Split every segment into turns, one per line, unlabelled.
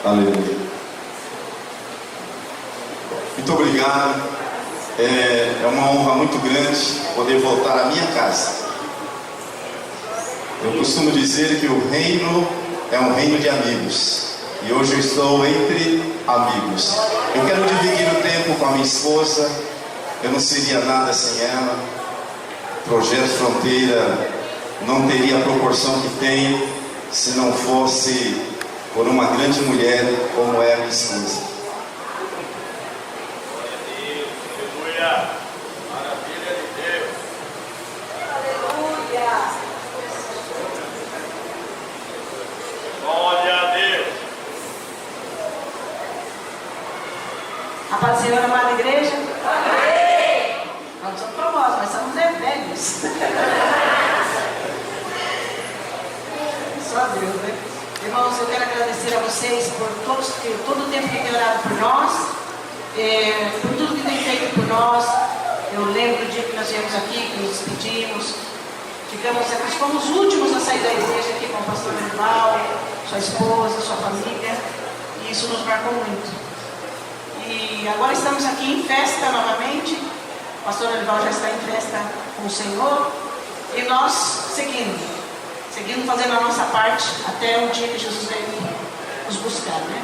Aleluia. Muito obrigado. É uma honra muito grande poder voltar à minha casa. Eu costumo dizer que o reino é um reino de amigos. E hoje eu estou entre amigos. Eu quero dividir o tempo com a minha esposa. Eu não seria nada sem ela. O Projeto Fronteira não teria a proporção que tem se não fosse por uma grande mulher como é a minha esposa.
Aleluia! Maravilha de Deus!
Aleluia!
Glória a Deus!
A paz do Senhor, amada igreja?
Amém!
Nós não somos famosos, mas somos velhos. Só Deus, né? Irmãos, eu quero agradecer a vocês por todo o tempo que tem orado por nós, por tudo que tem feito por nós. Eu lembro do dia que nós viemos aqui, que nos despedimos, fomos os últimos a sair da igreja aqui com o pastor Orival, sua esposa, sua família, e isso nos marcou muito. E agora estamos aqui em festa novamente. O pastor Orival já está em festa com o Senhor, e nós seguindo fazendo a nossa parte até o dia que Jesus veio nos buscar, né?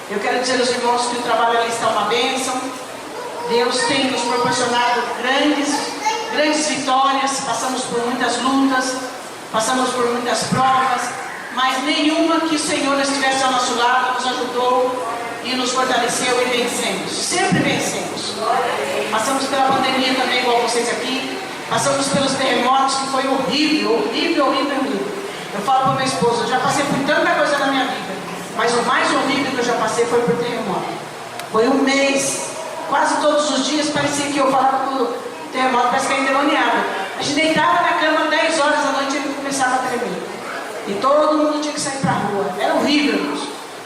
Eu quero dizer aos irmãos que o trabalho ali está uma bênção. Deus tem nos proporcionado grandes vitórias. Passamos por muitas lutas, passamos por muitas provas, mas nenhuma que o Senhor estivesse ao nosso lado nos ajudou e nos fortaleceu, e vencemos. Sempre vencemos. Passamos pela pandemia também, igual vocês aqui. Passamos pelos terremotos, que foi horrível. Eu falo para minha esposa, eu já passei por tanta coisa na minha vida, mas o mais horrível que eu já passei foi por terremoto. Foi um mês, quase todos os dias parecia que eu falava do terremoto, parece que era endemoniado. A gente deitava na cama 10 horas da noite e começava a tremer. E todo mundo tinha que sair para a rua. Era horrível, irmãos.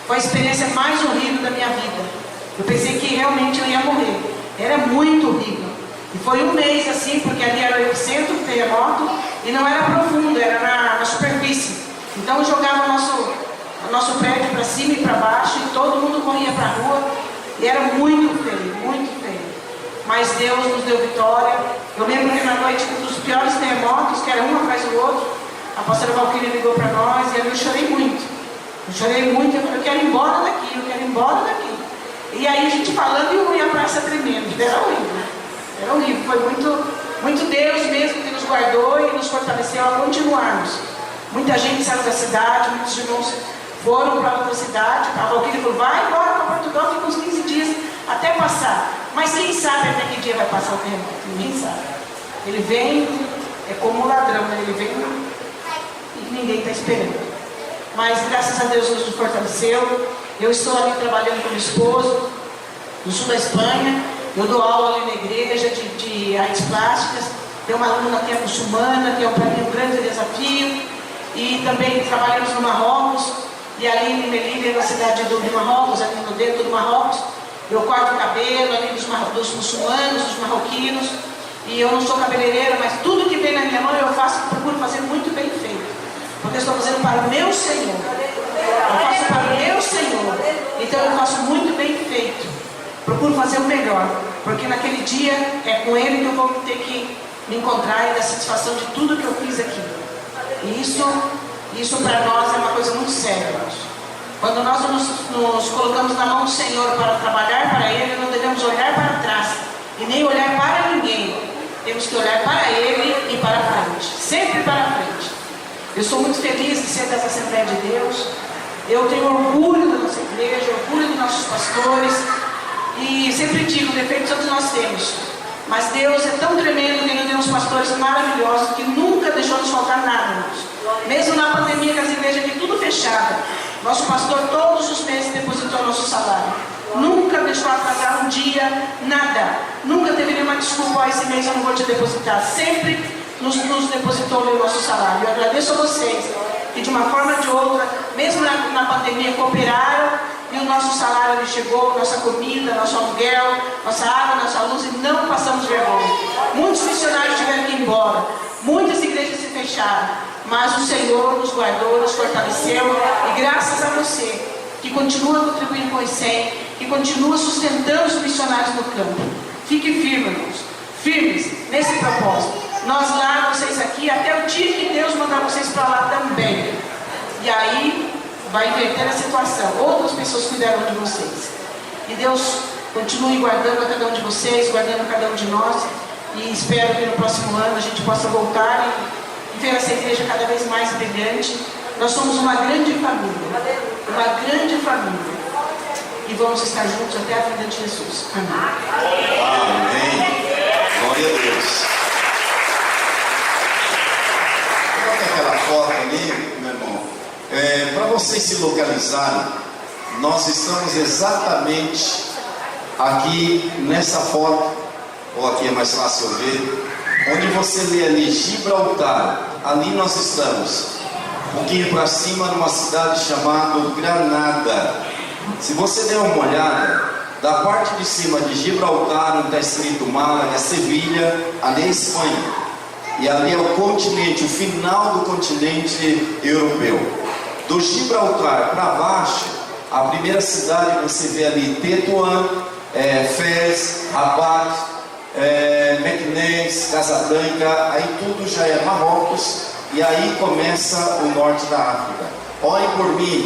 Foi a experiência mais horrível da minha vida. Eu pensei que realmente eu ia morrer. Era muito horrível. E foi um mês assim, porque ali era o epicentro do terremoto e não era profundo, era na superfície. Então eu jogava o nosso prédio para cima e para baixo e todo mundo corria para a rua e era muito feio, muito feio. Mas Deus nos deu vitória. Eu lembro que na noite, um dos piores terremotos, que era um atrás do outro, a pastora Valquíria ligou para nós e eu chorei muito. Eu falei, eu quero ir embora daqui. E aí a gente falando e a praça tremendo. Era horrível, foi muito Deus mesmo que nos guardou e nos fortaleceu a continuarmos. Muita gente saiu da cidade, muitos irmãos foram para outra cidade. A Valquíria falou, vai embora para Portugal, fica uns 15 dias até passar. Mas quem sabe até que dia vai passar o terremoto? Ninguém sabe. Ele vem, é como um ladrão, né? Ele vem e ninguém está esperando. Mas graças a Deus nos fortaleceu. Eu estou ali trabalhando com meu esposo, no sul da Espanha. Eu dou aula ali na igreja de artes plásticas. Tem uma aluna que é muçulmana, que é para mim um grande desafio. E também trabalhamos no Marrocos. E ali em Melilla, na cidade do Marrocos, ali no dentro do Marrocos, eu corto o cabelo ali dos muçulmanos, dos marroquinos. E eu não sou cabeleireira, mas tudo que vem na minha mão eu faço, procuro fazer muito bem feito. Porque eu estou fazendo para o meu Senhor. Eu faço para o meu Senhor. Então eu faço muito bem feito. Procuro fazer o melhor. Porque naquele dia é com Ele que eu vou ter que me encontrar e dar satisfação de tudo que eu fiz aqui. E isso para nós é uma coisa muito séria, irmãos. Quando nós nos colocamos na mão do Senhor para trabalhar para Ele, não devemos olhar para trás e nem olhar para ninguém. Temos que olhar para Ele e para frente. Sempre para frente. Eu sou muito feliz de ser dessa Assembleia de Deus. Eu tenho orgulho da nossa igreja, orgulho dos nossos pastores. E sempre digo, defeitos todos nós temos. Mas Deus é tão tremendo que nos deu uns pastores maravilhosos que nunca deixou nos faltar nada, irmãos. Mesmo na pandemia, com as igrejas aqui tudo fechado, nosso pastor todos os meses depositou nosso salário. Nunca deixou atrasar um dia, nada. Nunca teve nenhuma desculpa, esse mês eu não vou te depositar. Sempre nos depositou o nosso salário. Eu agradeço a vocês que de uma forma ou de outra, mesmo na pandemia, cooperaram e o nosso salário ali chegou, nossa comida, nosso aluguel, nossa água, nossa luz, e não passamos vergonha. Muitos missionários tiveram que ir embora, muitas igrejas se fecharam, mas o Senhor nos guardou, nos fortaleceu, e graças a você que continua contribuindo com o ICEM, que continua sustentando os missionários no campo. Fique firme, irmãos, firmes nesse propósito. Nós lá, vocês aqui, até o dia que Deus mandar vocês para lá também. E aí vai inverter a situação. Outras pessoas cuidarão de vocês. E Deus continue guardando a cada um de vocês, guardando a cada um de nós. E espero que no próximo ano a gente possa voltar e ver essa igreja cada vez mais brilhante. Nós somos uma grande família. Uma grande família. E vamos estar juntos até a vinda de Jesus. Amém.
Amém. Glória a Deus. Olha aquela foto ali, meu irmão. Para vocês se localizarem, nós estamos exatamente aqui nessa foto, ou aqui é mais fácil ver, onde você lê ali Gibraltar. Ali nós estamos, um pouquinho para cima, numa cidade chamada Granada. Se você der uma olhada, da parte de cima de Gibraltar, onde está escrito Málaga, Sevilha, ali é Espanha. E ali é o continente, o final do continente europeu. Do Gibraltar para baixo, a primeira cidade você vê ali Tetuan, Fez, Rabat, Meknès, Casablanca, aí tudo já é Marrocos, e aí começa o norte da África. Olhem por mim,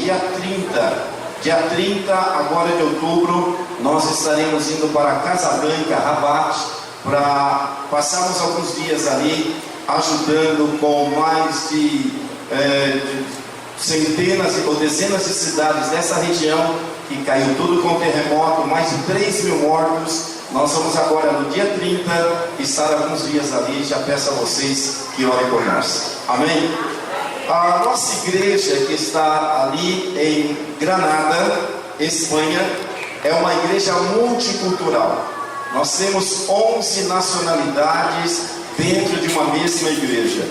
dia 30 agora de outubro, nós estaremos indo para Casablanca, Rabat, para passarmos alguns dias ali, ajudando com mais de centenas ou dezenas de cidades dessa região, que caiu tudo com terremoto, mais de 3 mil mortos. Nós vamos agora no dia 30 estar alguns dias ali. Já peço a vocês que orem por nós. Amém? A nossa igreja que está ali em Granada, Espanha, é uma igreja multicultural. Nós temos 11 nacionalidades dentro de uma mesma igreja.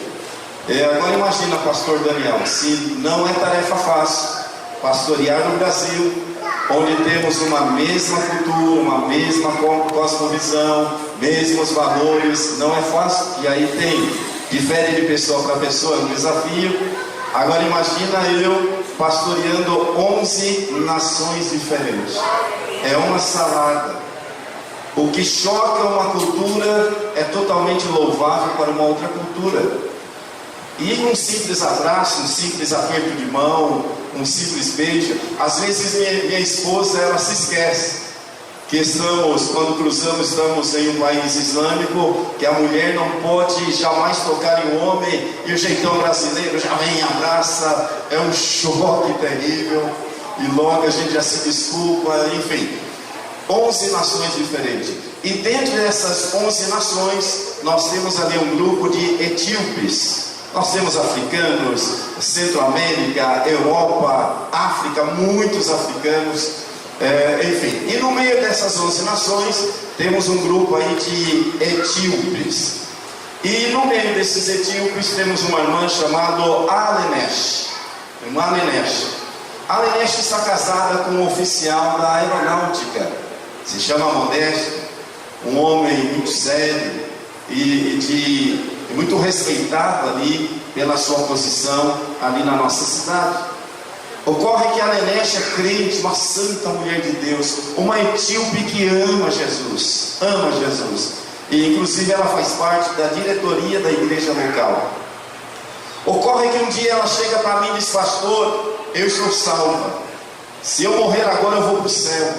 Agora imagina, pastor Daniel, se não é tarefa fácil pastorear no Brasil, onde temos uma mesma cultura, uma mesma cosmovisão, mesmos valores, não é fácil. E aí difere de pessoa para pessoa, é um desafio. Agora imagina eu pastoreando 11 nações diferentes. É uma salada. O que choca uma cultura é totalmente louvável para uma outra cultura. E um simples abraço, um simples aperto de mão, um simples beijo. Às vezes minha esposa, ela se esquece que quando cruzamos, estamos em um país islâmico, que a mulher não pode jamais tocar em um homem, e o jeitão brasileiro já vem e abraça. É um choque terrível, e logo a gente já se desculpa, enfim. 11 nações diferentes. E dentro dessas 11 nações, nós temos ali um grupo de etíopes. Nós temos africanos, Centro-América, Europa, África, muitos africanos, enfim. E no meio dessas 11 nações, temos um grupo aí de etíopes. E no meio desses etíopes, temos uma irmã chamada Alenesh. Irmã Alenesh. Alenesh está casada com um oficial da aeronáutica. Se chama Modesto, um homem muito sério e muito respeitado ali pela sua posição ali na nossa cidade. Ocorre que a Alenesh é crente, uma santa mulher de Deus, uma etíope que ama Jesus, e inclusive ela faz parte da diretoria da igreja local. Ocorre que um dia ela chega para mim e diz: pastor, eu estou salva, se eu morrer agora eu vou para o céu,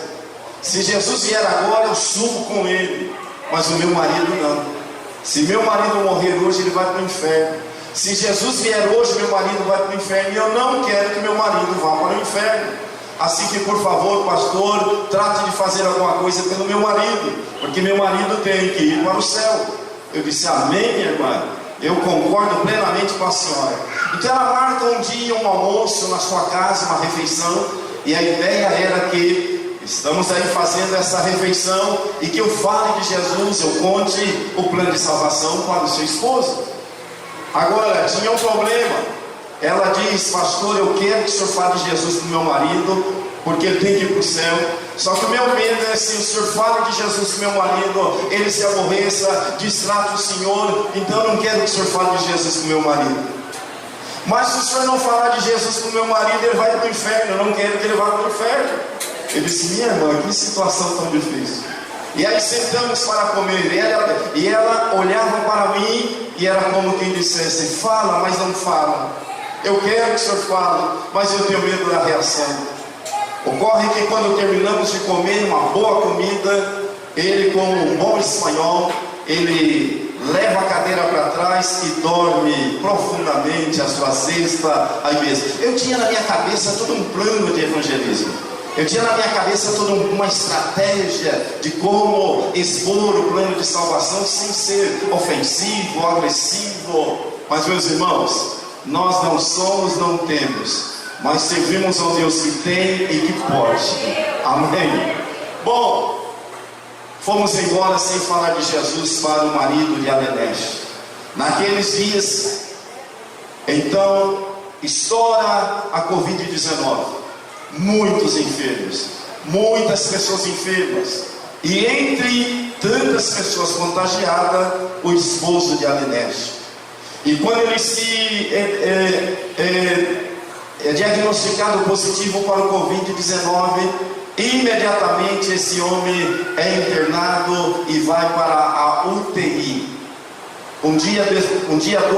se Jesus vier agora eu subo com ele, mas o meu marido não. Se meu marido morrer hoje, ele vai para o inferno. Se Jesus vier hoje, meu marido vai para o inferno. E eu não quero que meu marido vá para o inferno. Assim que, por favor, pastor, trate de fazer alguma coisa pelo meu marido, porque meu marido tem que ir para o céu. Eu disse: amém, minha irmã, eu concordo plenamente com a senhora. Então ela marca um dia um almoço na sua casa, uma refeição. E a ideia era que estamos aí fazendo essa refeição e que eu fale de Jesus, eu conte o plano de salvação para o seu esposo. Agora, tinha um problema. Ela diz: pastor, eu quero que o senhor fale de Jesus para o meu marido, porque ele tem que ir para o céu. Só que o meu medo é: se o senhor fale de Jesus para o meu marido, ele se aborreça, distrata o senhor. Então eu não quero que o senhor fale de Jesus para o meu marido. Mas se o senhor não falar de Jesus para o meu marido, ele vai para o inferno. Eu não quero que ele vá para o inferno. Ele disse: minha irmã, que situação tão difícil. E aí sentamos para comer, e ela olhava para mim, e era como quem dissesse: fala, mas não fala. Eu quero que o senhor fale, mas eu tenho medo da reação. Ocorre que quando terminamos de comer uma boa comida, ele, como um bom espanhol, ele leva a cadeira para trás e dorme profundamente a sua cesta aí mesmo. Eu tinha na minha cabeça todo um plano de evangelismo. Eu tinha na minha cabeça toda uma estratégia de como expor o plano de salvação sem ser ofensivo, agressivo. Mas, meus irmãos, nós não somos, não temos, mas servimos ao Deus que tem e que pode. Amém? Bom, fomos embora sem falar de Jesus para o marido de Alenesh. Naqueles dias, então, estoura a Covid-19. Muitos enfermos, muitas pessoas enfermas, e entre tantas pessoas contagiadas, o esposo de Alenesh. E quando ele se é diagnosticado positivo para o Covid-19, imediatamente esse homem é internado e vai para a UTI. Um dia,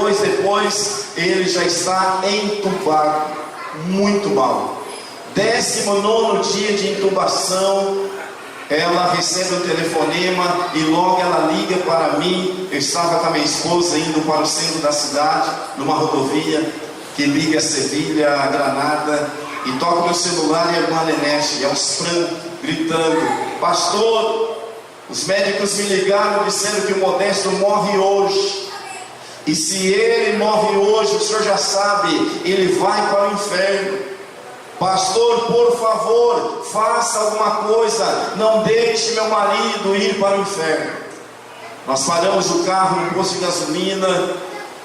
dois depois, ele já está entubado, muito mal. 19º dia de intubação, ela recebe um telefonema e logo ela liga para mim. Eu estava com a minha esposa indo para o centro da cidade, numa rodovia que liga a Sevilha, a Granada, e toca meu celular e a irmã Alenesh, aos prantos, gritando: pastor, os médicos me ligaram dizendo que o Modesto morre hoje, e se ele morre hoje, o senhor já sabe, ele vai para o inferno. Pastor, por favor, faça alguma coisa, não deixe meu marido ir para o inferno. Nós paramos o carro no posto de gasolina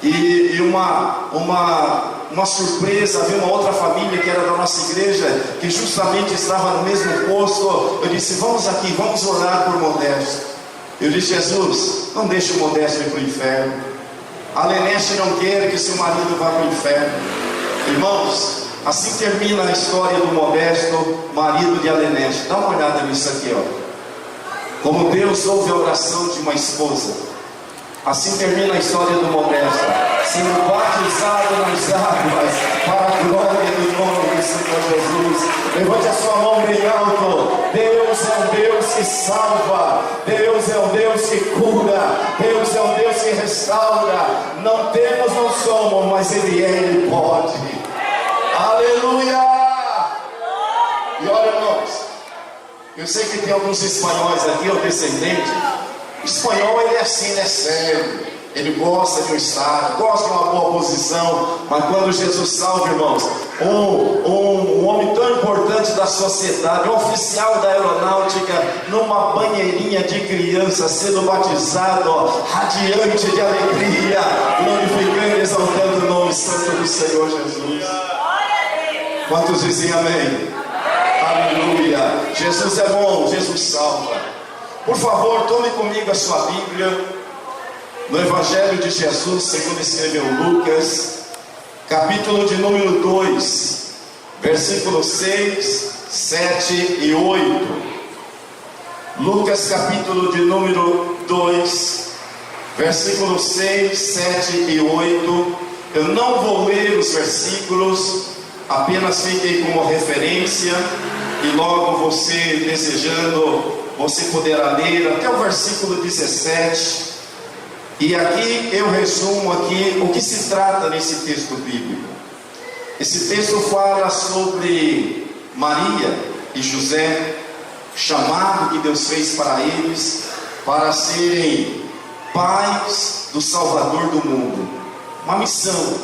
e uma surpresa, havia uma outra família que era da nossa igreja, que justamente estava no mesmo posto. Eu disse: vamos aqui, vamos orar por Modesto. Eu disse: Jesus, não deixe o Modesto ir para o inferno. A Alenesh não quer que seu marido vá para o inferno. Irmãos, assim termina a história do Modesto, marido de Alenesh. Dá uma olhada nisso aqui, ó. Como Deus ouve a oração de uma esposa. Assim termina a história do Modesto, sendo batizado nas águas, para a glória do nome do Senhor Jesus. Levante a sua mão bem alto. Deus é um Deus que salva, Deus é um Deus que cura, Deus é um Deus que restaura. Não temos, não somos, mas Ele é, Ele pode. Aleluia! E olha, irmãos, eu sei que tem alguns espanhóis aqui, ou descendentes. O espanhol, ele é assim, ele é sério, ele gosta de um estado, gosta de uma boa posição. Mas quando Jesus salva, irmãos, um homem tão importante da sociedade, um oficial da aeronáutica, numa banheirinha de criança, sendo batizado, ó, radiante de alegria, glorificando e exaltando o nome santo do Senhor Jesus. Quantos dizem amém? Aleluia! Jesus é bom, Jesus salva. Por favor, tome comigo a sua Bíblia, no Evangelho de Jesus, segundo escreveu Lucas, capítulo de número 2, versículos 6, 7 e 8. Lucas, capítulo de número 2, versículos 6, 7 e 8. Eu não vou ler os versículos, apenas fiquei como referência, e logo você desejando, você poderá ler até o versículo 17. E aqui eu resumo aqui o que se trata nesse texto bíblico. Esse texto fala sobre Maria e José, chamado que Deus fez para eles, para serem pais do Salvador do mundo. Uma missão.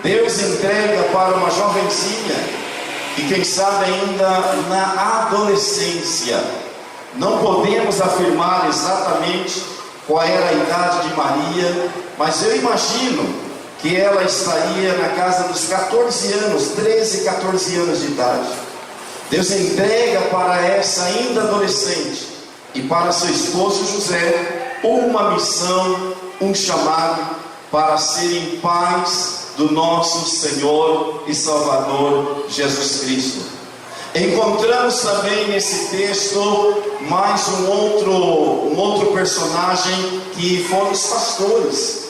Deus entrega para uma jovenzinha, e quem sabe ainda na adolescência. Não podemos afirmar exatamente qual era a idade de Maria, mas eu imagino que ela estaria na casa dos 14 anos, 13, 14 anos de idade. Deus entrega para essa ainda adolescente e para seu esposo José uma missão, um chamado para serem pais do nosso Senhor e Salvador Jesus Cristo. Encontramos também nesse texto mais um outro personagem, que foram os pastores,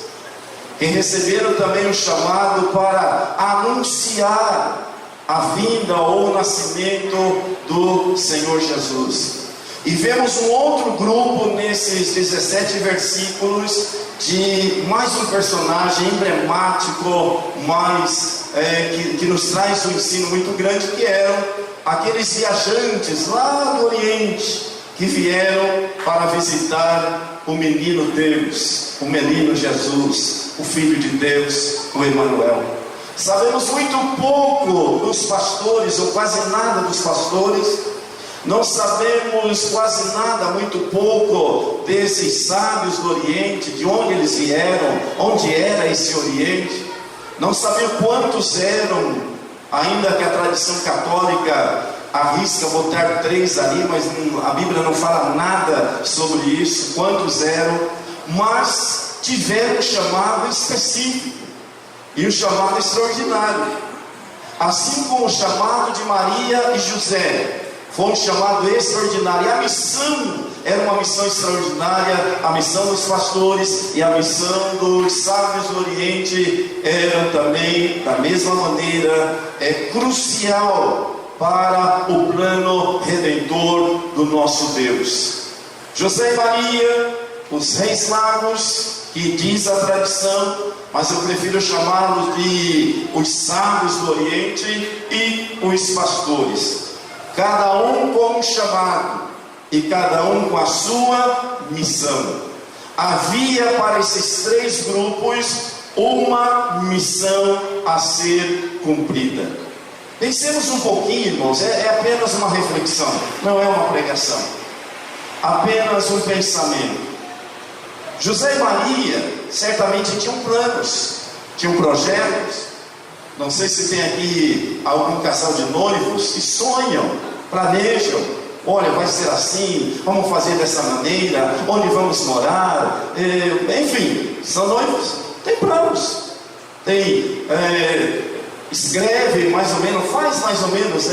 que receberam também o chamado para anunciar a vinda ou o nascimento do Senhor Jesus. E vemos um outro grupo nesses 17 versículos de mais um personagem emblemático, que nos traz um ensino muito grande, que eram aqueles viajantes lá do Oriente, que vieram para visitar o menino Deus, o menino Jesus, o Filho de Deus, o Emanuel. Sabemos muito pouco dos pastores, ou quase nada dos pastores. Não sabemos quase nada, muito pouco, desses sábios do Oriente, de onde eles vieram, onde era esse Oriente. Não sabemos quantos eram, ainda que a tradição católica arrisca botar 3 ali, mas a Bíblia não fala nada sobre isso, quantos eram, mas tiveram um chamado específico e um chamado extraordinário. Assim como o chamado de Maria e José foi um chamado extraordinário, e a missão era uma missão extraordinária. A missão dos pastores e a missão dos sábios do Oriente eram também, da mesma maneira, crucial para o plano redentor do nosso Deus. José e Maria, os reis magos, que diz a tradição, mas eu prefiro chamá-los de os sábios do Oriente, e os pastores, cada um com um chamado e cada um com a sua missão. Havia para esses 3 grupos uma missão a ser cumprida. Pensemos um pouquinho, irmãos, é apenas uma reflexão, não é uma pregação, apenas um pensamento. José e Maria certamente tinham planos, tinham projetos. Não sei se tem aqui algum casal de noivos que sonham, planejam. Olha, vai ser assim, vamos fazer dessa maneira, onde vamos morar, enfim, são noivos, tem planos, escreve mais ou menos, faz mais ou menos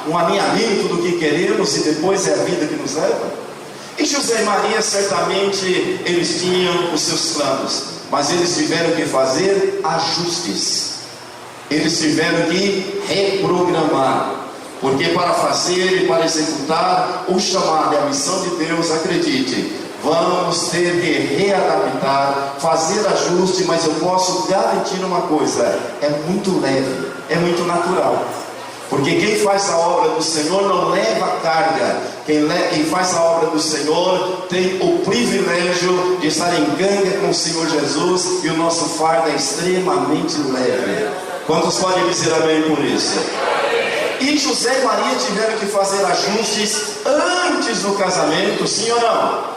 um alinhamento do que queremos, e depois é a vida que nos leva. E José e Maria, certamente, eles tinham os seus planos, mas eles tiveram que fazer ajustes, eles tiveram que reprogramar, porque para fazer e para executar o chamado e a missão de Deus, acredite, vamos ter que readaptar, fazer ajuste, mas eu posso garantir uma coisa: é muito leve, é muito natural. Porque quem faz a obra do Senhor não leva carga. Quem faz a obra do Senhor tem o privilégio de estar em ganga com o Senhor Jesus, e o nosso fardo é extremamente leve. Quantos podem dizer amém por isso? E José e Maria tiveram que fazer ajustes antes do casamento, sim ou não?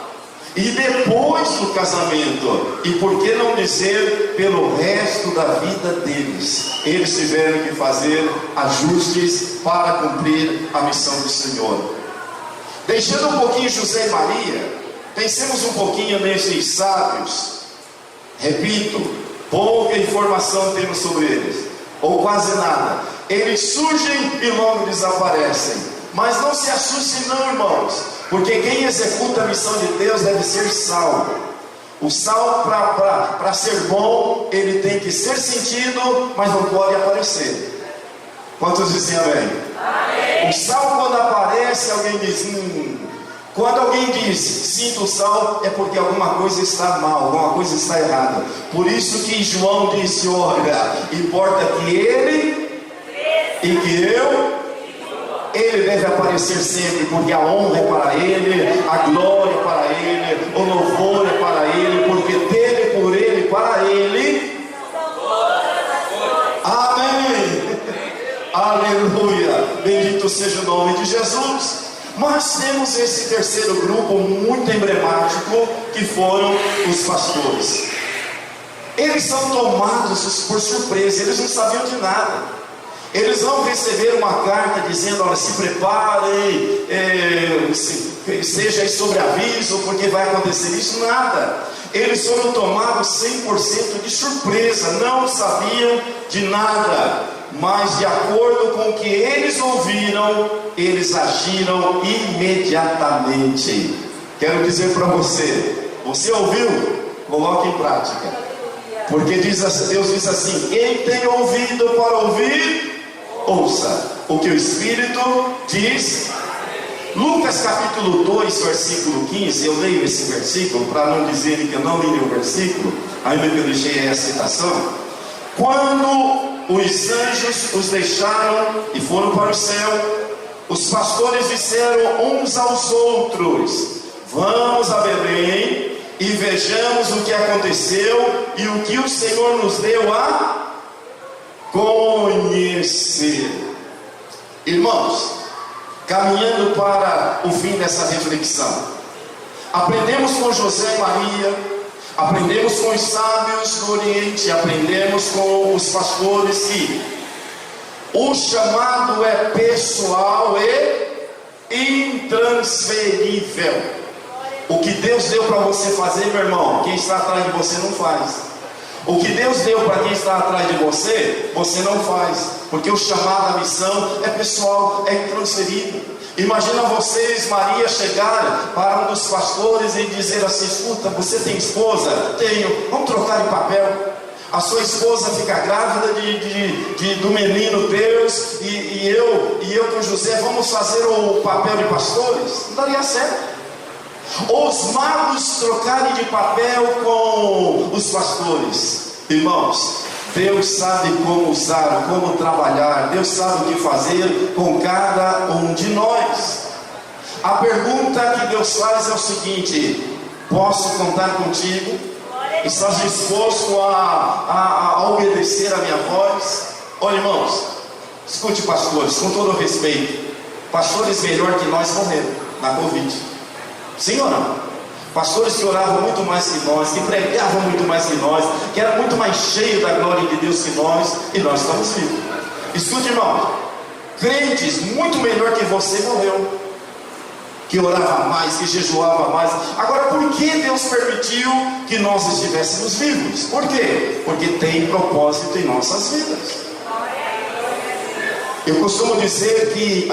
E depois do casamento, e por que não dizer pelo resto da vida deles, eles tiveram que fazer ajustes para cumprir a missão do Senhor. Deixando um pouquinho José e Maria, pensemos um pouquinho nesses sábios. Repito, pouca informação temos sobre eles, ou quase nada. Eles surgem e logo desaparecem. Mas não se assustem não, irmãos, porque quem executa a missão de Deus deve ser salvo. O sal, para ser bom, ele tem que ser sentido, mas não pode aparecer. Quantos dizem amém? Amém. O sal, quando aparece, alguém diz, Quando alguém diz, sinto o sal, é porque alguma coisa está mal, alguma coisa está errada. Por isso que João disse, olha, importa que ele e que eu... Ele deve aparecer sempre, porque a honra é para Ele, a glória é para Ele, o louvor é para Ele, porque dele, por Ele, para Ele. Amém. Aleluia. Bendito seja o nome de Jesus. Mas temos esse terceiro grupo muito emblemático, que foram os pastores. Eles são tomados por surpresa, eles não sabiam de nada. Eles não receberam uma carta dizendo, olha, se preparem, seja aí sobre aviso, porque vai acontecer isso, nada. Eles foram tomados 100% de surpresa, não sabiam de nada, mas de acordo com o que eles ouviram, eles agiram imediatamente. Quero dizer para você, você ouviu? Coloque em prática, porque Deus diz assim: quem tem ouvido para ouvir, ouça o que o Espírito diz. Lucas capítulo 2, versículo 15, eu leio esse versículo para não dizerem que eu não li o versículo, ainda que eu deixei a citação. Quando os anjos os deixaram e foram para o céu, os pastores disseram uns aos outros: vamos a Belém e vejamos o que aconteceu e o que o Senhor nos deu a conhecer. Irmãos, caminhando para o fim dessa reflexão, aprendemos com José e Maria, aprendemos com os sábios do Oriente, aprendemos com os pastores que o chamado é pessoal e intransferível. O que Deus deu para você fazer, meu irmão, quem está atrás de você não faz. O que Deus deu para quem está atrás de você, você não faz, porque o chamado, a missão é pessoal, é intransferível. Imagina vocês, Maria, chegar para um dos pastores e dizer assim: escuta, você tem esposa? Tenho. Vamos trocar de papel. A sua esposa fica grávida do menino Deus, e eu com José vamos fazer o papel de pastores? Não daria certo. Os magos trocarem de papel com os pastores. Irmãos, Deus sabe como usar, como trabalhar. Deus sabe o que fazer com cada um de nós. A pergunta que Deus faz é o seguinte: posso contar contigo? Estás disposto a obedecer a minha voz? Olha, irmãos, escute, pastores, com todo o respeito, pastores melhor que nós morreram na Covid. Sim ou não? Pastores que oravam muito mais que nós, que pregavam muito mais que nós, que eram muito mais cheios da glória de Deus que nós, e nós estamos vivos. Escute, irmão, crentes muito melhor que você morreu, que orava mais, que jejuava mais. Agora, por que Deus permitiu que nós estivéssemos vivos? Por quê? Porque tem propósito em nossas vidas. Eu costumo dizer que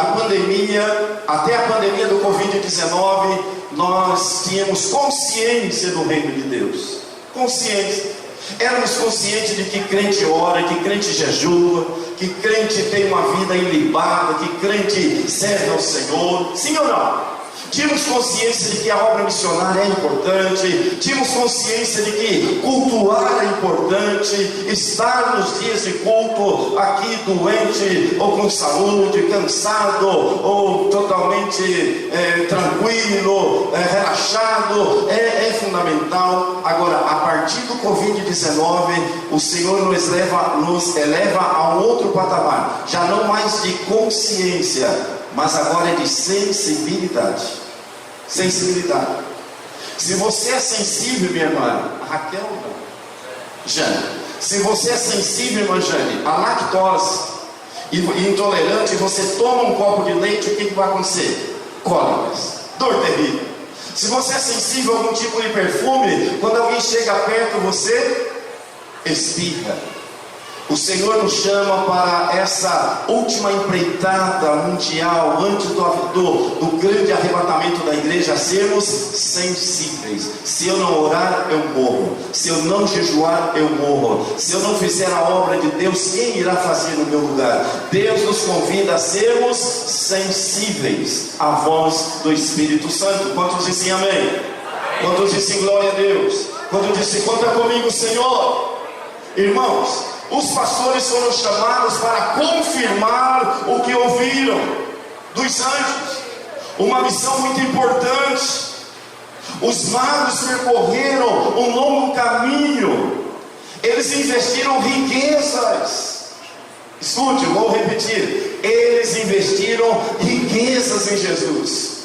até a pandemia do Covid-19, nós tínhamos consciência do reino de Deus. Consciência. Éramos conscientes de que crente ora, que crente jejua, que crente tem uma vida ilibada, que crente serve ao Senhor. Sim ou não? Tínhamos consciência de que a obra missionária é importante, tínhamos consciência de que cultuar é importante, estar nos dias de culto aqui doente ou com saúde, cansado ou totalmente tranquilo, relaxado, é fundamental. Agora, a partir do Covid-19, o Senhor nos eleva a um outro patamar, já não mais de consciência, mas agora é de sensibilidade. Sensibilidade. Se você é sensível, minha irmã Raquel, não. Jane, se você é sensível, irmã Jane, a lactose e intolerante, você toma um copo de leite, o que vai acontecer? Cólicas, dor terrível. Se você é sensível a algum tipo de perfume, quando alguém chega perto, você espirra. O Senhor nos chama para essa última empreitada mundial, antes do grande arrebatamento da igreja, a sermos sensíveis. Se eu não orar, eu morro. Se eu não jejuar, eu morro. Se eu não fizer a obra de Deus, quem irá fazer no meu lugar? Deus nos convida a sermos sensíveis à voz do Espírito Santo. Quantos dizem amém? Quantos dizem glória a Deus? Quantos dizem conta comigo, Senhor? Irmãos, os pastores foram chamados para confirmar o que ouviram dos anjos. Uma missão muito importante. Os magos percorreram um longo caminho. Eles investiram riquezas. Escute, vou repetir. Eles investiram riquezas em Jesus.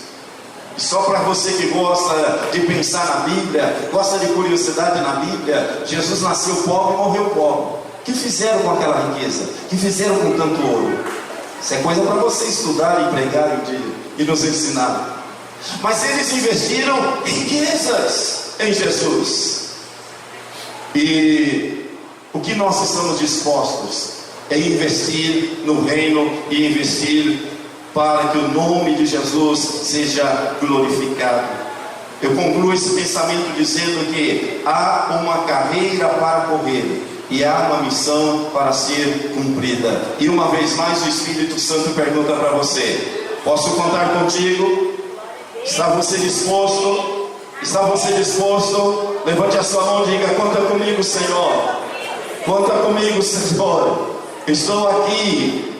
Só para você que gosta de pensar na Bíblia, gosta de curiosidade na Bíblia, Jesus nasceu pobre e morreu pobre. O que fizeram com aquela riqueza? O que fizeram com tanto ouro? Isso é coisa para você estudar e pregar um dia e nos ensinar. Mas eles investiram riquezas em Jesus. E o que nós estamos dispostos é investir no reino e investir para que o nome de Jesus seja glorificado. Eu concluo esse pensamento dizendo que há uma carreira para correr e há uma missão para ser cumprida. E uma vez mais o Espírito Santo pergunta para você: posso contar contigo? Está você disposto? Está você disposto? Levante a sua mão e diga: conta comigo, Senhor. Conta comigo, Senhor. Estou aqui,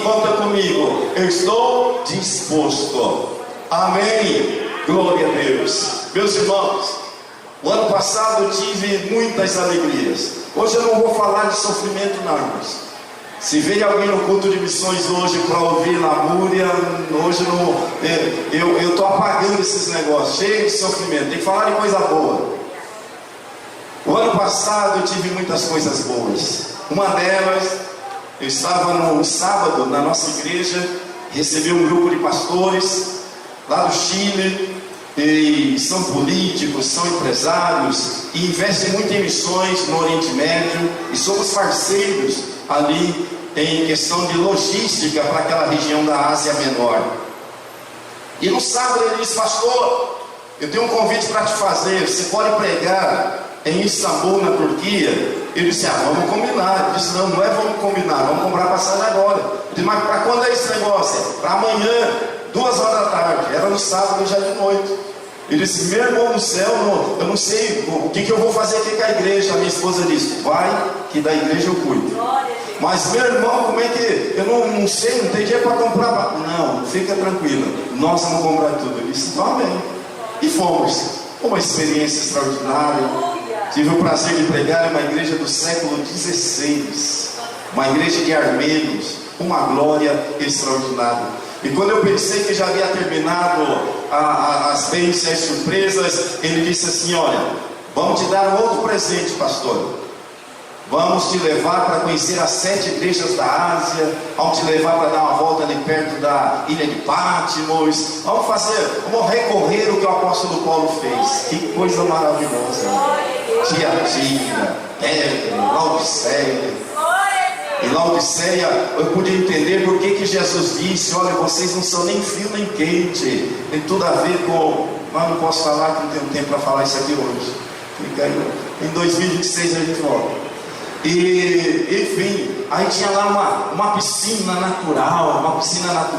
conta comigo. Eu estou disposto. Amém. Glória a Deus. Meus irmãos, o ano passado eu tive muitas alegrias. Hoje eu não vou falar de sofrimento, não. Se veio alguém no culto de missões hoje para ouvir lamúria, hoje não, eu estou apagando esses negócios, cheio de sofrimento. Tem que falar de coisa boa. O ano passado eu tive muitas coisas boas. Uma delas, eu estava no sábado na nossa igreja, recebi um grupo de pastores lá do Chile, e são políticos, são empresários, e investem muito em missões no Oriente Médio, e somos parceiros ali em questão de logística para aquela região da Ásia Menor. E no sábado ele disse: pastor, eu tenho um convite para te fazer, você pode pregar em Istambul, na Turquia? Ele disse: vamos combinar. Ele disse: não é vamos combinar, vamos comprar passagem agora. Eu disse: mas para quando é esse negócio? Para amanhã, 2 horas da tarde. Era no sábado, já de noite. Ele disse: meu irmão do céu, eu não sei o que eu vou fazer aqui com a igreja. A minha esposa disse: vai, que da igreja eu cuido. Mas meu irmão, como é que, eu não sei, não tem dinheiro para comprar. Não, fica tranquilo, nós vamos comprar tudo. Ele disse: então amém. E fomos. Uma experiência extraordinária. Tive o prazer de pregar em uma igreja do século XVI, uma igreja de armênios, uma glória extraordinária. E quando eu pensei que já havia terminado as bênçãos e as surpresas, ele disse assim: olha, vamos te dar um outro presente, pastor. Vamos te levar para conhecer as 7 igrejas da Ásia. Vamos te levar para dar uma volta ali perto da ilha de Patmos. Vamos recorrer o que o apóstolo Paulo fez. Que coisa maravilhosa. Tiatira, Éfeso, Laodiceia. Em Laodiceia eu pude entender por que Jesus disse: olha, vocês não são nem frio nem quente. Tem tudo a ver com... mas não posso falar, que não tenho tempo para falar isso aqui hoje. Fica aí. Em 2026 a gente volta. E, enfim, aí tinha lá uma piscina natural, sei lá,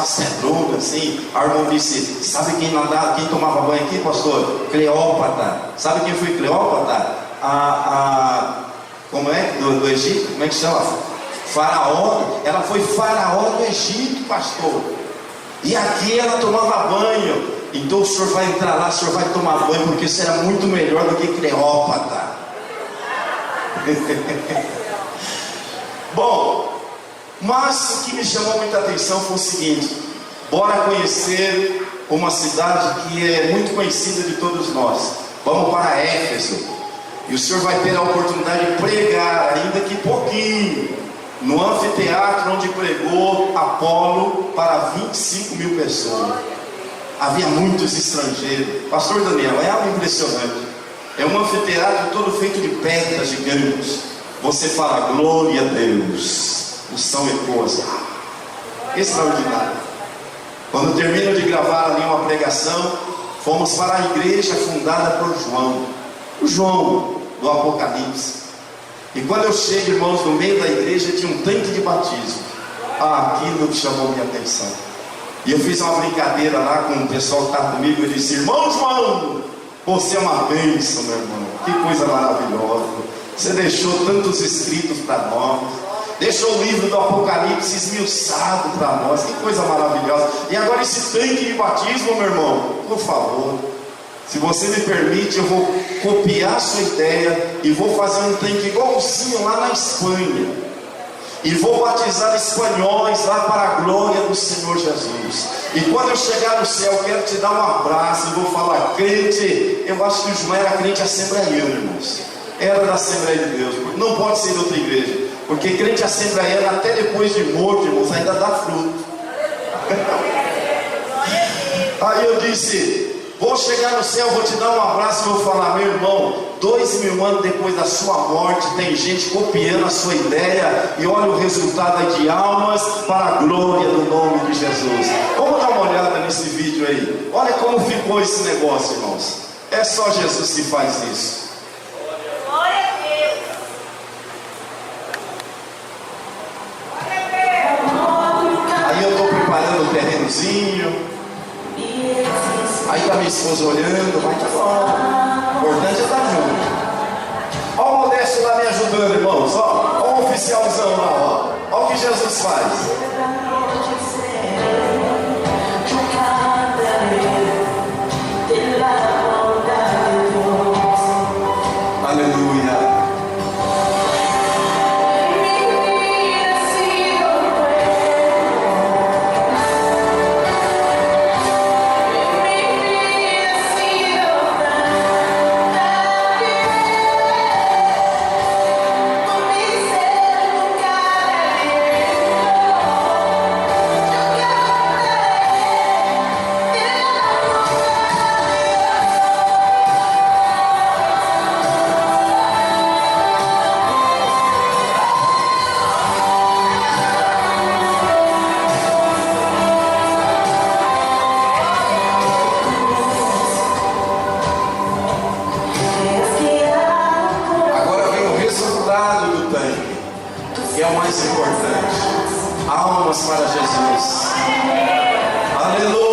cedrona, assim. A irmã disse: sabe quem tomava banho aqui, pastor? Cleópatra. Sabe quem foi Cleópatra? Como é? Do Egito? Como é que chama? Faraó. Ela foi faraó do Egito, pastor. E aqui ela tomava banho. Então o senhor vai entrar lá, o senhor vai tomar banho, porque isso era muito melhor do que Cleópatra. Bom, mas o que me chamou muita atenção foi o seguinte: bora conhecer uma cidade que é muito conhecida de todos nós. Vamos para Éfeso. E o senhor vai ter a oportunidade de pregar, ainda que pouquinho, no anfiteatro onde pregou Apolo para 25 mil pessoas. Havia muitos estrangeiros. Pastor Daniel, é algo impressionante. É um anfiteatro todo feito de pedras gigantes. Você fala: glória a Deus. O som ecoa. Extraordinário. Quando termino de gravar ali uma pregação, fomos para a igreja fundada por João. O João do Apocalipse. E quando eu chego, irmãos, no meio da igreja tinha um tanque de batismo. Aquilo chamou minha atenção. E eu fiz uma brincadeira lá com o pessoal que estava comigo. Eu disse: irmão João, você é uma bênção, meu irmão. Que coisa maravilhosa. Você deixou tantos escritos para nós. Deixou o livro do Apocalipse esmiuçado para nós. Que coisa maravilhosa. E agora esse tanque de batismo, meu irmão, por favor, se você me permite, eu vou copiar a sua ideia e vou fazer um tanque igualzinho lá na Espanha. E vou batizar espanhóis lá para a glória do Senhor Jesus. E quando eu chegar no céu, eu quero te dar um abraço e vou falar: crente. Eu acho que o João era crente assembleiano, irmãos. Era da Assembleia de Deus. Não pode ser de outra igreja. Porque crente assembleiano, até depois de morto, irmãos, ainda dá fruto. Aí eu disse: vou chegar no céu, vou te dar um abraço e vou falar: meu irmão, 2000 anos depois da sua morte, tem gente copiando a sua ideia, e olha o resultado aí de almas para a glória do nome de Jesus. Vamos dar uma olhada nesse vídeo aí. Olha como ficou esse negócio, irmãos. É só Jesus que faz isso.
Glória a Deus.
Aí eu estou preparando o terrenozinho. Aí tá minha esposa olhando, mas tá bom. O importante é estar junto. Olha o Modesto lá me ajudando, irmãos. Olha o oficialzão lá, ó. Olha o que Jesus faz. Aleluia. Que é o mais importante. Almas para Jesus. Aleluia.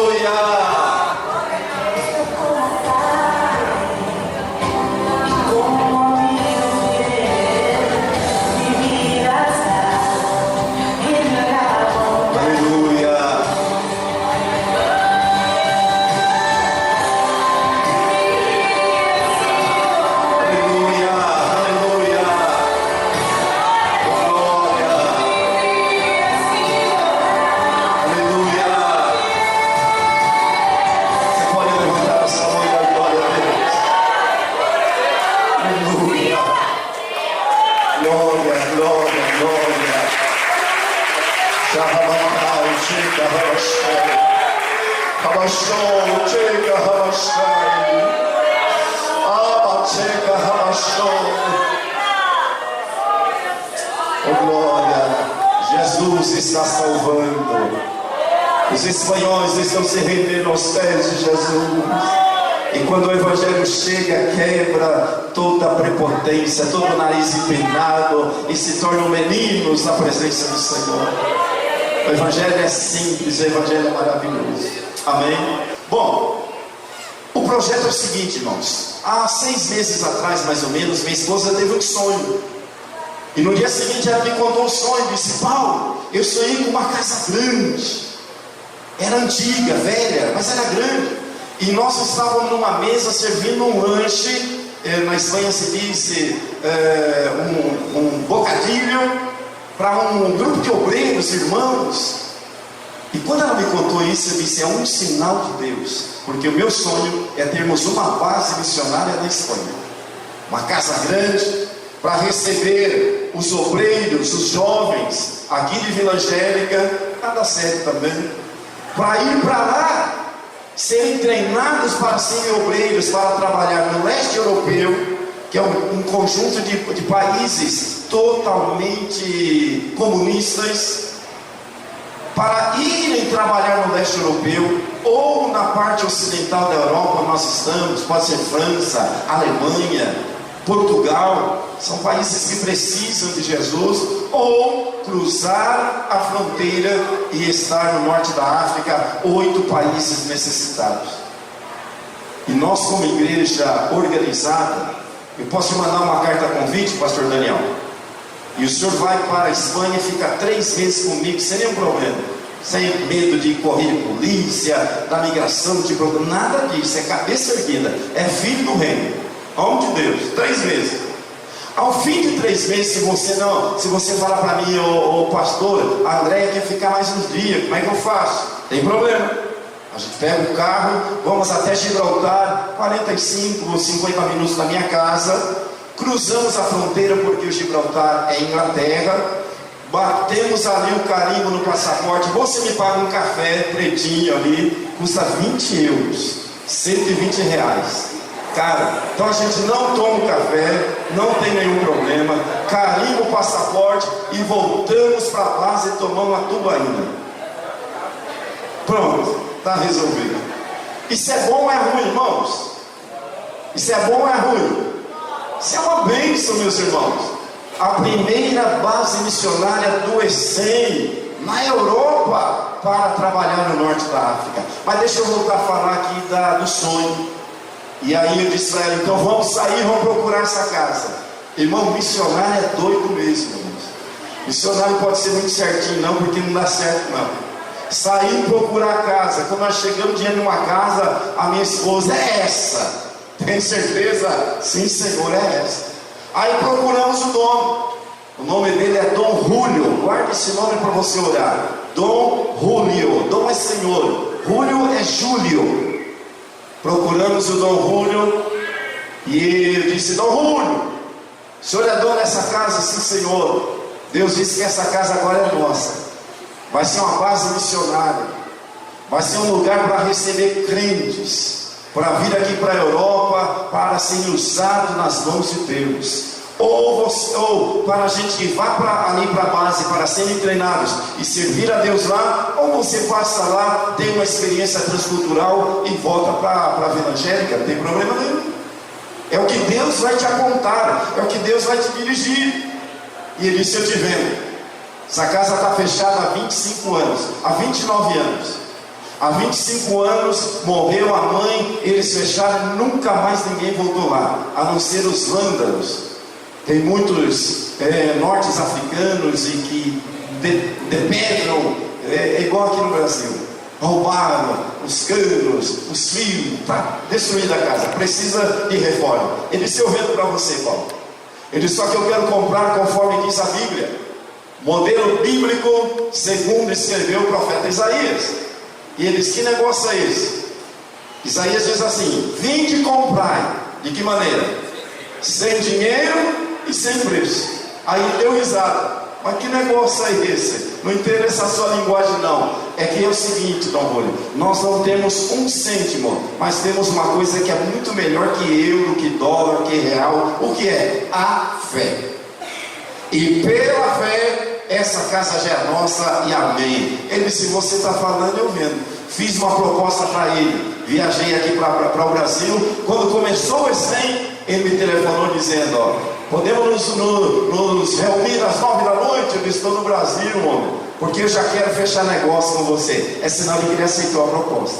Oh glória, Jesus está salvando. Os espanhóis estão se rendendo aos pés de Jesus. E quando o Evangelho chega, quebra toda a prepotência, todo o nariz empinado, e se tornam meninos na presença do Senhor. O Evangelho é simples, o Evangelho é maravilhoso. Amém? Bom, o projeto é o seguinte, irmãos. Há 6 meses atrás, mais ou menos, minha esposa teve um sonho. E no dia seguinte ela me contou o sonho. Disse: Paulo, eu sonhei com uma casa grande. Era antiga, velha, mas era grande. E nós estávamos numa mesa servindo um lanche. Na Espanha se diz um bocadilho para um grupo de obreiros, irmãos. E quando ela me contou isso, eu disse: é um sinal de Deus. Porque o meu sonho é termos uma base missionária na Espanha. Uma casa grande para receber os obreiros, os jovens aqui de Vila Angélica, cada sede também, para ir para lá, serem treinados para serem obreiros, para trabalhar no leste europeu, que é um conjunto de países totalmente comunistas, para irem trabalhar no leste europeu, ou na parte ocidental da Europa. Nós estamos, pode ser França, Alemanha, Portugal, são países que precisam de Jesus, ou cruzar a fronteira e estar no norte da África, 8 países necessitados. E nós, como igreja organizada, eu posso te mandar uma carta convite, pastor Daniel, e o senhor vai para a Espanha e fica 3 meses comigo, sem nenhum problema, sem medo de correr polícia, da migração, de problema, nada disso, é cabeça erguida, é filho do reino. Homem de Deus, 3 meses. Ao fim de 3 meses, se você falar para mim: ô pastor, a Andréia quer ficar mais uns dias, como é que eu faço? Tem problema. A gente pega o carro, vamos até Gibraltar, 45 ou 50 minutos da minha casa, cruzamos a fronteira, porque o Gibraltar é Inglaterra, batemos ali o carimbo no passaporte. Você me paga um café pretinho ali, custa 20 euros, 120 reais. Cara, então a gente não toma café, não tem nenhum problema, carimba o passaporte e voltamos para a base e tomamos a tubaína. Pronto, está resolvido. Isso é bom ou é ruim, irmãos? Isso é bom ou é ruim? Isso é uma bênção, meus irmãos. A primeira base missionária do ECEM na Europa para trabalhar no norte da África. Mas deixa eu voltar a falar aqui do sonho. E aí eu disse para ela, então vamos sair, vamos procurar essa casa. Irmão, missionário é doido mesmo, irmãos. Missionário pode ser muito certinho não, porque não dá certo não. Saímos procurar a casa. Quando nós chegamos diante de uma casa, a minha esposa, é essa. Tem certeza? Sim, Senhor, é essa. Aí procuramos o nome. O nome dele é Dom Julio. Guarda esse nome para você orar. Dom Julio. Dom é Senhor. Julio é Júlio. Procuramos o Dom Julio. E ele disse, Dom Julio, o senhor é dono dessa casa? Sim, Senhor. Deus disse que essa casa agora é nossa. Vai ser uma base missionária. Vai ser um lugar para receber crentes, para vir aqui para a Europa, para ser usado nas mãos de Deus. Ou para a gente que vá ali para a base, para serem treinados e servir a Deus lá, ou você passa lá, tem uma experiência transcultural e volta para a evangélica, não tem problema nenhum. É o que Deus vai te apontar, é o que Deus vai te dirigir. E ele disse, eu te vendo. Essa casa está fechada há 25 anos, há 29 anos. Há 25 anos morreu a mãe, eles fecharam e nunca mais ninguém voltou lá, a não ser os vândalos. Tem muitos nortes africanos e que depredam, igual aqui no Brasil. Roubaram os canos, os fios, está destruída a casa, precisa de reforma. Ele disse, eu vendo para você, Paulo. Ele disse, só que eu quero comprar conforme diz a Bíblia. Modelo bíblico, segundo escreveu o profeta Isaías. E ele disse, que negócio é esse? Isaías diz assim, vinde e comprai. De que maneira? Sem dinheiro e sem preço. Aí deu risada. Mas que negócio é esse? Não interessa a sua linguagem não. É que é o seguinte, Dom Julio, nós não temos um cêntimo, mas temos uma coisa que é muito melhor que euro, que dólar, que real. O que é? A fé. E pela fé, essa casa já é nossa e amém. Ele disse, você está falando, eu vendo. Fiz uma proposta para ele. Viajei aqui para o Brasil. Quando começou o ECEM, ele me telefonou dizendo, ó, podemos nos reunir às 9 da noite? Eu disse, estou no Brasil, homem, porque eu já quero fechar negócio com você. É sinal que ele aceitou a proposta.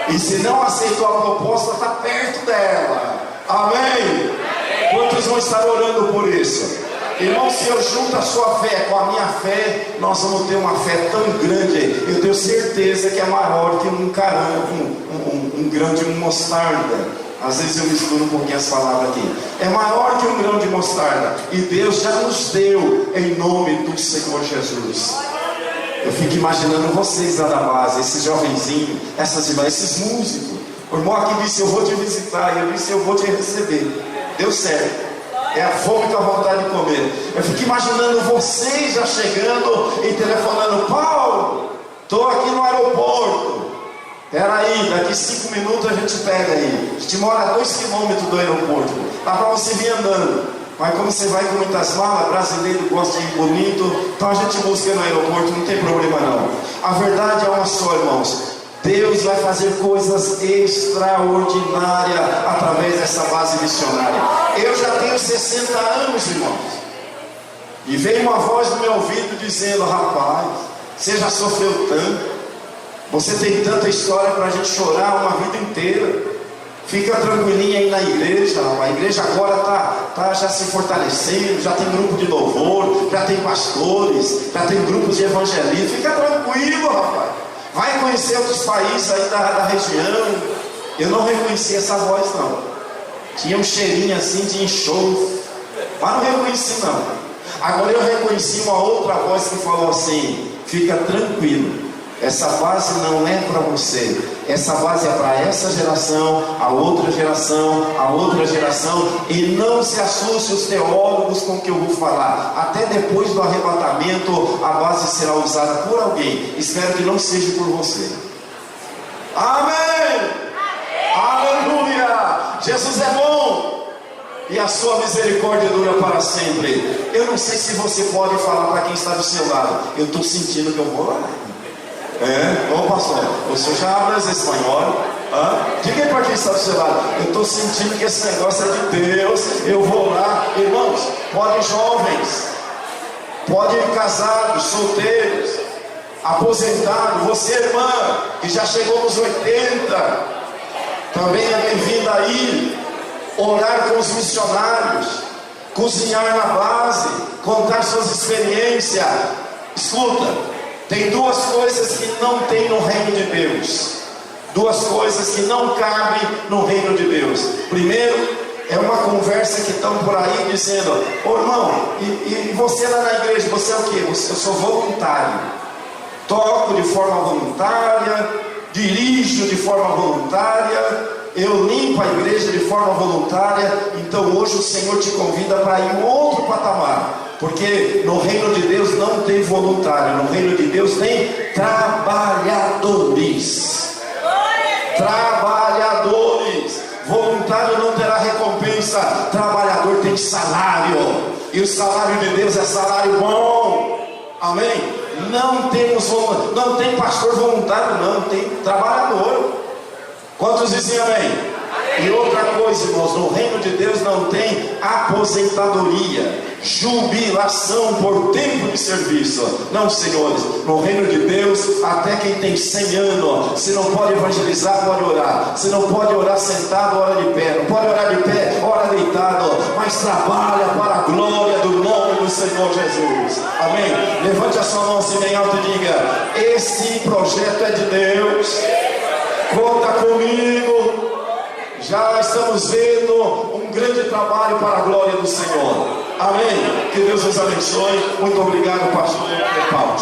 E se não aceitou a proposta, está perto dela. Amém? Quantos vão estar orando por isso? Irmão, se eu junto a sua fé com a minha fé, nós vamos ter uma fé tão grande. Eu tenho certeza que é maior que um grão de mostarda. Às vezes eu misturo um pouquinho as palavras aqui. É maior que um grão de mostarda. E Deus já nos deu em nome do Senhor Jesus. Eu fico imaginando vocês lá da base, esses jovenzinhos, essas irmãs, esses músicos. O irmão aqui disse, eu vou te visitar. E eu disse, eu vou te receber. Deu certo. É a fome com a vontade de comer. Eu fico imaginando vocês já chegando e telefonando, Paulo, estou aqui no aeroporto. Peraí, daqui 5 minutos a gente pega aí. A gente mora a 2 quilômetros do aeroporto. Dá para você vir andando. Mas como você vai com muitas malas, brasileiro gosta de ir bonito, então a gente busca no aeroporto, não tem problema não. A verdade é uma só, irmãos. Deus vai fazer coisas extraordinárias através dessa base missionária. Eu já tenho 60 anos, irmãos. E veio uma voz no meu ouvido dizendo, rapaz, você já sofreu tanto. Você tem tanta história para a gente chorar uma vida inteira. Fica tranquilinha aí na igreja. A igreja agora está já se fortalecendo. Já tem grupo de louvor, já tem pastores, já tem grupos de evangelismo. Fica tranquilo, rapaz. Vai conhecer outros países aí da região. Eu não reconheci essa voz não. Tinha um cheirinho assim de enxofre, mas não reconheci não. Agora eu reconheci uma outra voz que falou assim, fica tranquilo, essa base não é para você, essa base é para essa geração, a outra geração, a outra geração. E não se assuste os teólogos com o que eu vou falar. Até depois do arrebatamento a base será usada por alguém. Espero que não seja por você. Amém! Amém. Aleluia! Jesus é bom e a sua misericórdia dura para sempre. Eu não sei se você pode falar para quem está do seu lado: eu estou sentindo que eu vou lá. Ô pastor, o senhor já habla espanhol? Diga para quem está do seu lado: eu estou sentindo que esse negócio é de Deus, eu vou lá. Irmãos, podem jovens, podem casados, solteiros, aposentados, você irmã que já chegou nos 80, também é bem-vinda aí. Orar com os missionários, cozinhar na base, contar suas experiências. Escuta, tem duas coisas que não tem no reino de Deus, duas coisas que não cabem no reino de Deus. Primeiro, é uma conversa que estão por aí dizendo: ô irmão, e você lá na igreja, você é o quê? Eu sou voluntário, toco de forma voluntária, dirijo de forma voluntária, eu limpo a igreja de forma voluntária. Então hoje o Senhor te convida para ir em outro patamar, porque no reino de Deus não tem voluntário, no reino de Deus tem trabalhadores. Trabalhadores. Voluntário não terá recompensa, trabalhador tem salário, e o salário de Deus é salário bom. Amém? Não tem pastor voluntário, não, tem trabalhador. Quantos dizem amém? E outra coisa, irmãos, no reino de Deus não tem aposentadoria, jubilação por tempo de serviço. Não, senhores, no reino de Deus, até quem tem 100 anos, se não pode evangelizar, pode orar. Se não pode orar sentado, ora de pé. Não pode orar de pé, ora deitado. Mas trabalha para a glória do nome do Senhor Jesus. Amém? Levante a sua mão assim bem alto e diga: esse projeto é de Deus. Conta comigo. Já estamos vendo um grande trabalho para a glória do Senhor. Amém. Que Deus nos abençoe. Muito obrigado, pastor Paulo.